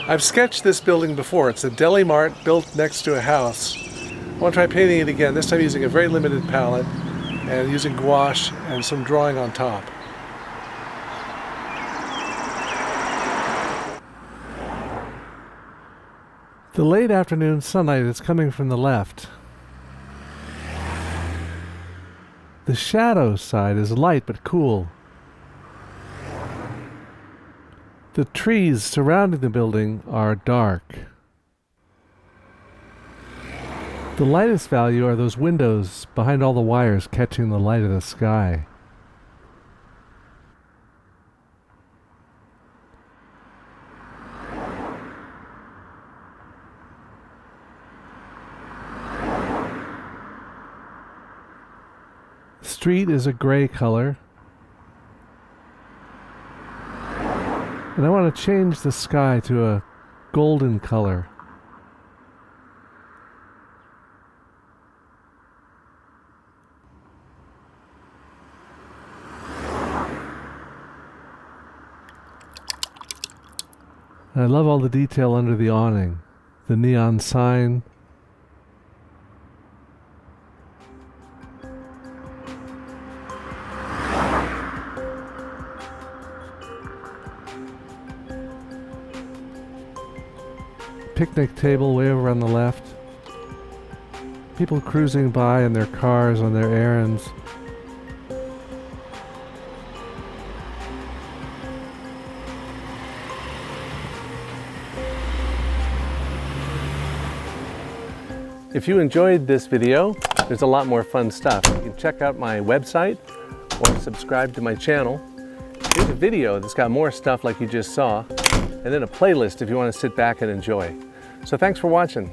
I've sketched this building before. It's a deli mart built next to a house. I want to try painting it again, this time using a very limited palette and using gouache and some drawing on top. The late afternoon sunlight is coming from the left. The shadow side is light but cool. The trees surrounding the building are dark. The lightest value are those windows behind all the wires catching the light of the sky. The street is a gray color. And I want to change the sky to a golden color. And I love all the detail under the awning. The neon sign. Picnic table way over on the left. People cruising by in their cars on their errands. If you enjoyed this video, there's a lot more fun stuff. You can check out my website or subscribe to my channel. Here's a video that's got more stuff like you just saw, and then a playlist if you want to sit back and enjoy. So thanks for watching.